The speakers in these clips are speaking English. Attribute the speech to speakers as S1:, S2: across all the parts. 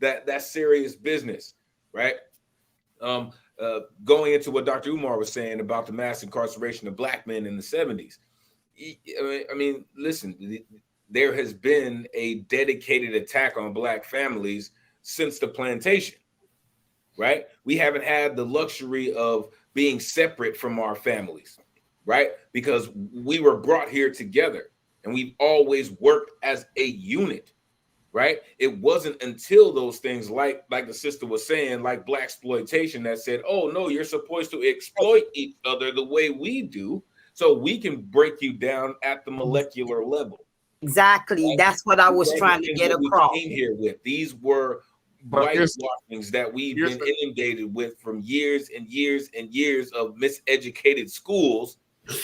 S1: that's serious business, right? Going into what Dr. Umar was saying about the mass incarceration of black men in the 70s. I mean, listen, there has been a dedicated attack on black families since the plantation, right? We haven't had the luxury of being separate from our families, right? Because we were brought here together and we've always worked as a unit, right? It wasn't until those things like the sister was saying, like black exploitation, that said, oh no, you're supposed to exploit each other the way we do so we can break you down at the molecular level.
S2: Exactly. Right? That's what I was trying to get across.
S1: We came here with. These were whitewashings that we've been inundated with from years and years and years of miseducated schools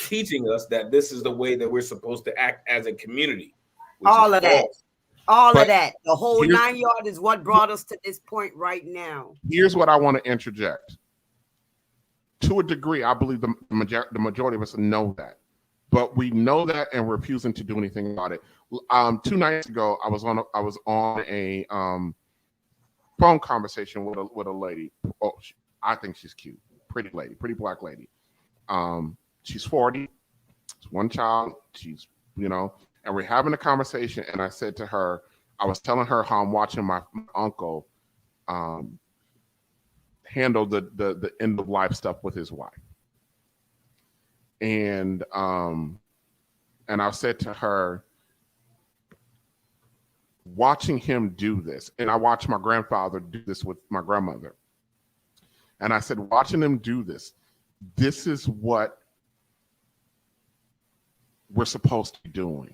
S1: teaching us that this is the way that we're supposed to act as a community.
S2: All of that. All of that. The whole 9 yard is what brought us to this point right now.
S3: Here's what I want to interject. To a degree, I believe the majority of us know that. But we know that and we're refusing to do anything about it. 2 nights ago, I was on a phone conversation with a lady. Oh, I think she's cute. Pretty lady, pretty black lady. She's 40. She's one child. She's, and we're having a conversation. And I said to her, I was telling her how I'm watching my uncle handle the end of life stuff with his wife. And I said to her, watching him do this, and I watched my grandfather do this with my grandmother. And I said, watching him do this is what we're supposed to be doing.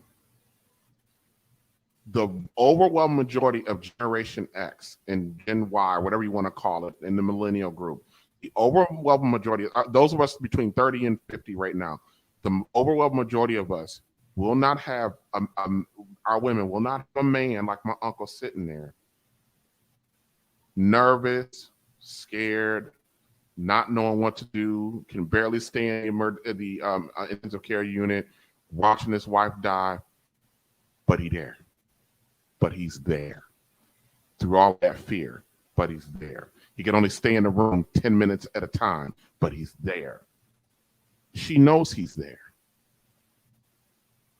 S3: The overwhelming majority of Generation X and Gen Y, whatever you want to call it, in the millennial group, the overwhelming majority, those of us between 30 and 50 right now, the overwhelming majority of us will not have, our women will not have a man like my uncle sitting there, nervous, scared, not knowing what to do, can barely stay in the intensive care unit, watching his wife die, but he's there through all that fear, but he's there. He can only stay in the room 10 minutes at a time, but he's there. She knows he's there.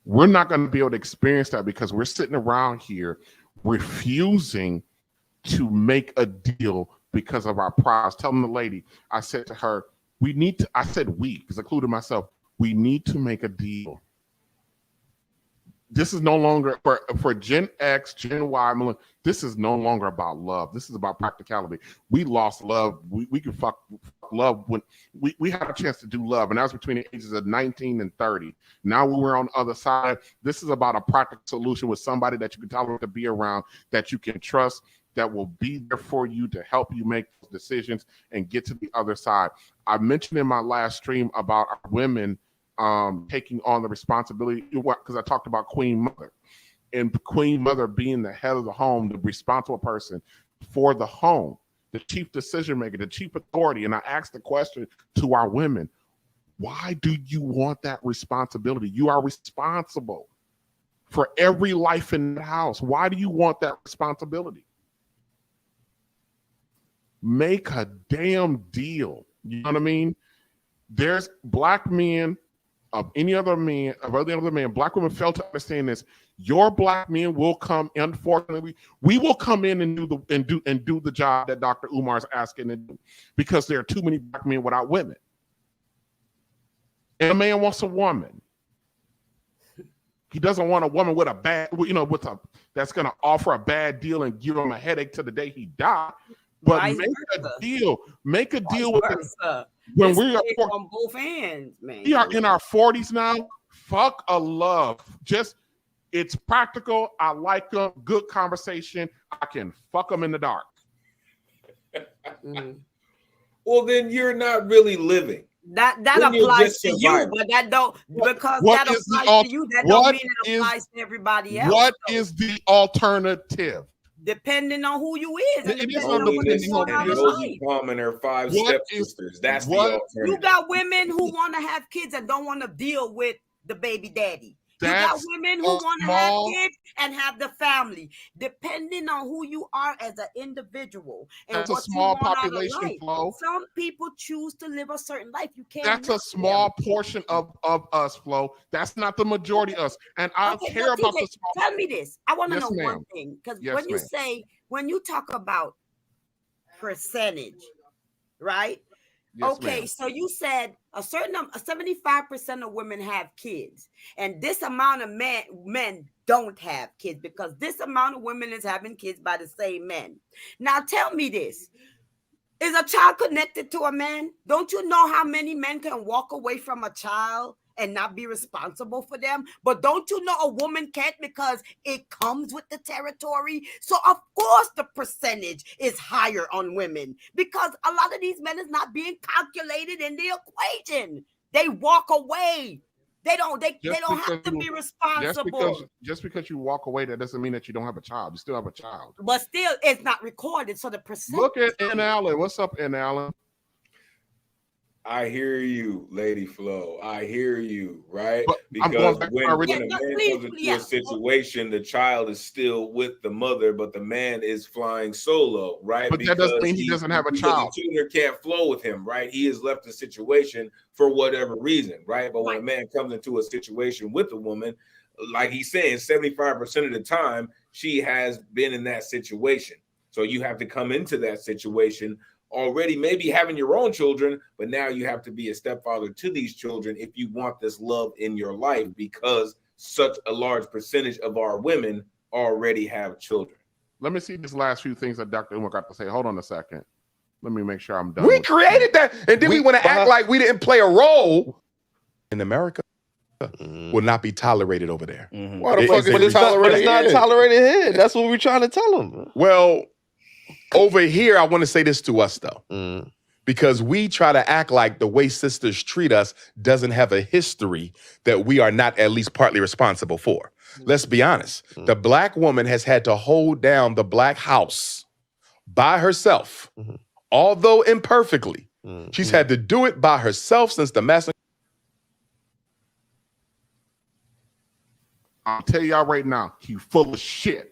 S3: We're not going to be able to experience that because we're sitting around here refusing to make a deal because of our pride. I was telling the lady, I said to her, because I included myself, we need to make a deal. This is no longer for Gen X, Gen Y. This is no longer about love. This is about practicality. We lost love. We could fuck love when we had a chance to do love, and that was between the ages of 19 and 30. Now when we're on the other side, this is about a practical solution with somebody that you can tolerate to be around, that you can trust, that will be there for you to help you make decisions and get to the other side. I mentioned in my last stream about our women taking on the responsibility, because I talked about Queen Mother, and Queen Mother being the head of the home, the responsible person for the home, the chief decision maker, the chief authority. And I asked the question to our women, why do you want that responsibility? You are responsible for every life in the house. Why do you want that responsibility? Make a damn deal. You know what I mean? There's black men, of any other man, black women fail to understand this. Your black men will come. Unfortunately, we will come in and do the job that Dr. Umar is asking to do, because there are too many black men without women. And a man wants a woman. He doesn't want a woman with a bad, that's going to offer a bad deal and give him a headache till the day he dies. But make a deal with them. When we are
S2: on both ends, man.
S3: We are in our 40s now. Fuck a love. It's practical. I like them. Good conversation. I can fuck them in the dark.
S1: Well, then you're not really living.
S2: That applies to you, but that don't, because that applies to you. That don't mean it applies to everybody else.
S3: What is the alternative?
S2: Depending on who you is, and
S1: depending on what you're doing in Rosie Palm and her 5 stepsisters. That's the alternative.
S2: You got women who want to have kids and don't want to deal with the baby daddy. You got women who want to have kids and have the family, depending on who you are as an individual and
S3: that's
S2: what
S3: a small
S2: you want
S3: population,
S2: out of life.
S3: Flo.
S2: Some people choose to live a certain life. You can't.
S3: That's a small portion of us, Flo. That's not the majority of us. And I don't care about the small.
S2: Tell me this. I want to know one thing. Because when you talk about percentage, right? Yes, okay, ma'am. So you said a certain 75% of women have kids, and this amount of men don't have kids because this amount of women is having kids by the same men. Now tell me this. Is a child connected to a man? Don't you know how many men can walk away from a child and not be responsible for them? But don't you know a woman can't because it comes with the territory? So of course the percentage is higher on women because a lot of these men is not being calculated in the equation. They walk away. They don't have to be responsible.
S3: Just because you walk away, that doesn't mean that you don't have a child. You still have a child.
S2: But still, it's not recorded. So the percentage.
S3: Look at N. Allen. What's up, N. Allen?
S1: I hear you, Lady Flo. I hear you, right?
S3: But
S1: because when a man comes into a situation, the child is still with the mother, but the man is flying solo, right?
S3: But that doesn't mean he doesn't have a child.
S1: The tutor can't flow with him, right? He is left in a situation for whatever reason, right? But when a man comes into a situation with a woman, like he's saying, 75% of the time, she has been in that situation. So you have to come into that situation already maybe having your own children, but now you have to be a stepfather to these children if you want this love in your life, because such a large percentage of our women already have children.
S3: Let me see these last few things that Dr. Umar got to say. Hold on a second. Let me make sure I'm done.
S4: We created that, and then we want to act like we didn't play a role in America. Will not be tolerated over there.
S5: Why the fuck is it tolerated? It's not tolerated here. That's what we're trying to tell them.
S4: Well, over here, I want to say this to us, though, because we try to act like the way sisters treat us doesn't have a history that we are not at least partly responsible for. Let's be honest. The black woman has had to hold down the black house by herself, although imperfectly. She's had to do it by herself since the master.
S3: I'll tell y'all right now, he's full of shit.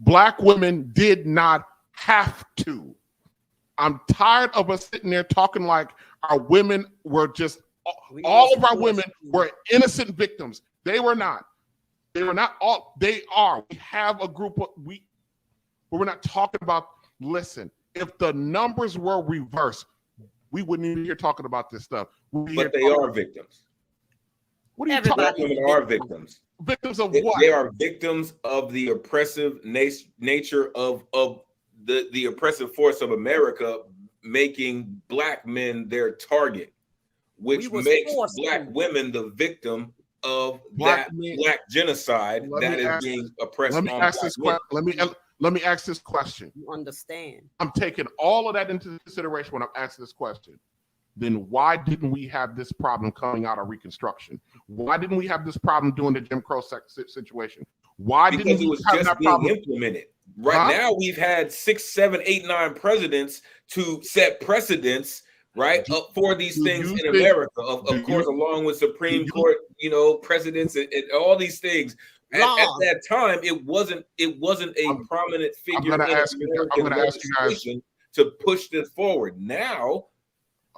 S3: Black women did not have to. I'm tired of us sitting there talking like our women were just, all of our women were innocent victims. They were not. They were not all, they are. We have a group of, we're not talking about, listen, if the numbers were reversed, we wouldn't even be here talking about this stuff.
S1: But they are victims.
S3: What are you talking about?
S1: Women are victims.
S3: Victims of what?
S1: They are victims of the oppressive nature of the oppressive force of America, making black men their target, which makes black women the victim of black genocide that is being oppressed.
S3: Let me ask this question. Let me ask this question.
S2: You understand?
S3: I'm taking all of that into consideration when I'm asking this question. Then why didn't we have this problem coming out of Reconstruction? Why didn't we have this problem during the Jim Crow situation? Why
S1: because
S3: didn't
S1: it was just being implemented? Right now, we've had 6, 7, 8, 9 presidents to set precedents, right, for these things in America. Of course, along with Supreme Court, presidents and all these things. At that time, it wasn't a prominent figure in American legislation to push this forward. Now,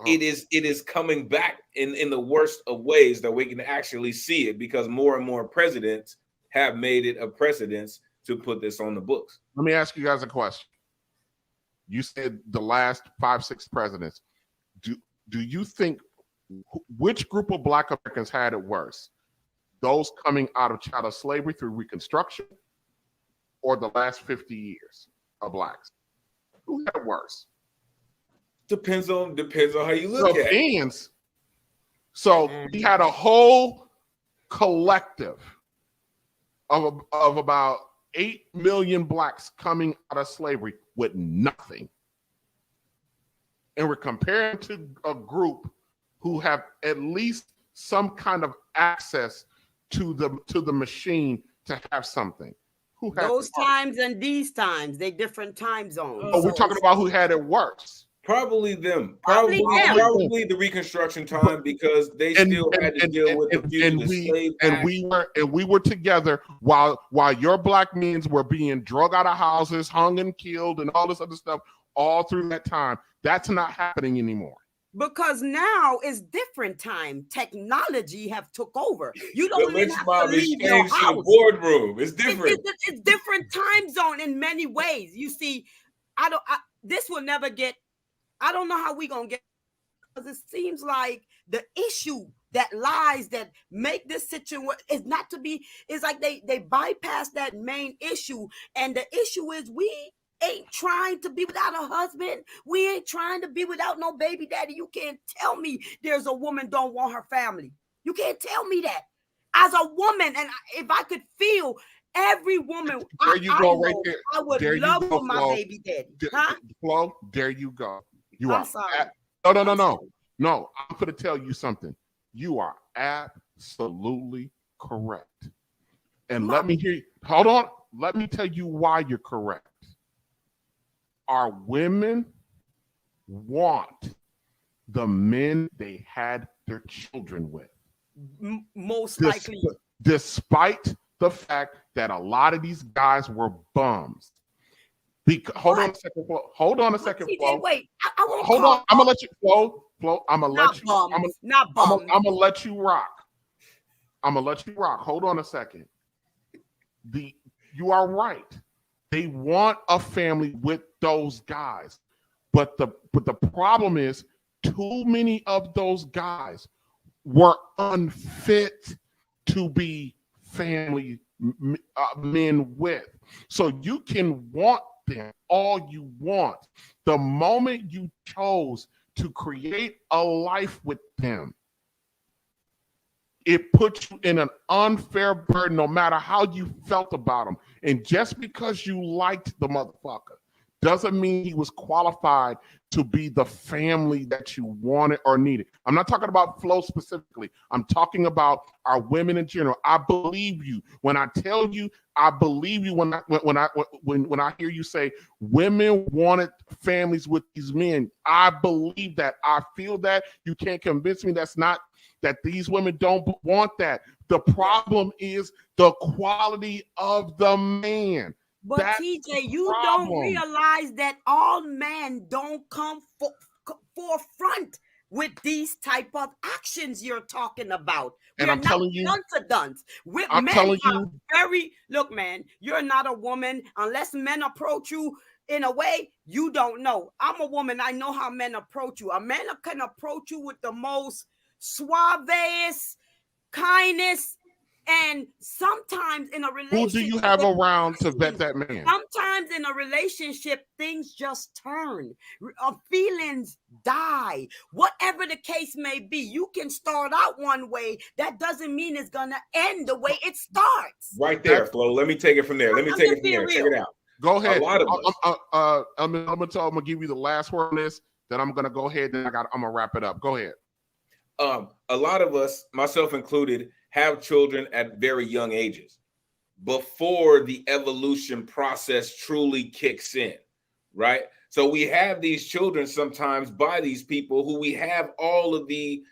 S1: it is coming back in the worst of ways that we can actually see it, because more and more presidents have made it a precedence to put this on the books.
S3: Let me ask you guys a question. You said the last 5, 6 presidents. Do you think which group of black Americans had it worse? Those coming out of chattel slavery through Reconstruction, or the last 50 years of blacks? Who had it worse?
S1: Depends on how you look at it.
S3: So we had a whole collective of about 8 million blacks coming out of slavery with nothing. And we're comparing to a group who have at least some kind of access to the machine to have something.
S2: Those times and these times, they different time zones.
S3: Oh, we're talking about who had it worse.
S1: Probably them. Probably the Reconstruction time, because they still had to deal with the fugitive slave act.
S3: And we were together while your black men were being drug out of houses, hung and killed, and all this other stuff all through that time. That's not happening anymore.
S2: Because now it's different time. Technology have took over. You don't even have to leave your house.
S1: The boardroom. It's different.
S2: It's different time zone in many ways. You see, this will never get. I don't know how we gonna get, because it seems like the issue that lies that make this situation is not to be. It's like they bypass that main issue, and the issue is we ain't trying to be without a husband. We ain't trying to be without no baby daddy. You can't tell me there's a woman don't want her family. You can't tell me that. As a woman, and if I could feel every woman,
S3: there you go, right there.
S2: I would love for my baby daddy.
S3: Flo, there you go.
S2: I'm sorry.
S3: No. I'm going to tell you something. You are absolutely correct. And let me hear you. Hold on. Let me tell you why you're correct. Our women want the men they had their children with.
S2: Most likely.
S3: Despite the fact that a lot of these guys were bums. Hold on a second, Flo.
S2: Wait,
S3: hold on. I'm gonna let you Flo. I'm gonna let you.
S2: Not bums.
S3: I'm gonna let you rock. Hold on a second. You are right. They want a family with those guys, but the problem is too many of those guys were unfit to be family men with. So you can want them all you want. The moment you chose to create a life with them, it puts you in an unfair burden, no matter how you felt about them. And just because you liked the motherfucker doesn't mean he was qualified to be the family that you wanted or needed. I'm not talking about Flo specifically. I'm talking about our women in general. I believe you when I tell you. I believe you when I hear you say women wanted families with these men. I believe that. I feel that. You can't convince me that these women don't want that. The problem is the quality of the man.
S2: But that's TJ, you don't realize that all men don't come forefront with these type of actions you're talking about.
S3: And I'm telling you,
S2: look, man, you're not a woman unless men approach you in a way you don't know. I'm a woman. I know how men approach you. A man can approach you with the most suavest kindness. And sometimes in a relationship,
S3: who do you have around to vet that man?
S2: Sometimes in a relationship, things just turn. Feelings die. Whatever the case may be, you can start out one way. That doesn't mean it's gonna end the way it starts.
S1: Right there, Flo. Let me take it from there. Check it out.
S3: Go ahead. I'm gonna give you the last word on this. Then I'm gonna go ahead and I'm gonna wrap it up. Go ahead.
S1: A lot of us, myself included, have children at very young ages before the evolution process truly kicks in, right? So we have these children sometimes by these people who we have all of the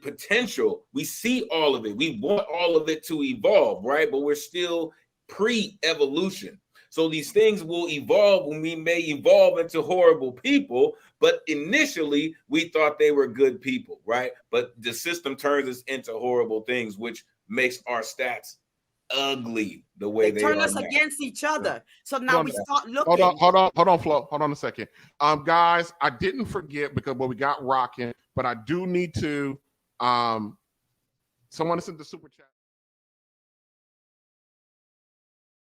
S1: potential. We see all of it. We want all of it to evolve, right? But we're still pre-evolution. So these things will evolve when we may evolve into horrible people, but initially we thought they were good people, right? But the system turns us into horrible things, which makes our stats ugly the way they turn
S2: us
S1: now.
S2: Against each other. So now we start looking.
S3: Hold on, Flo. Hold on a second. Guys, I didn't forget because we got rocking, but I do need to someone sent the super chat.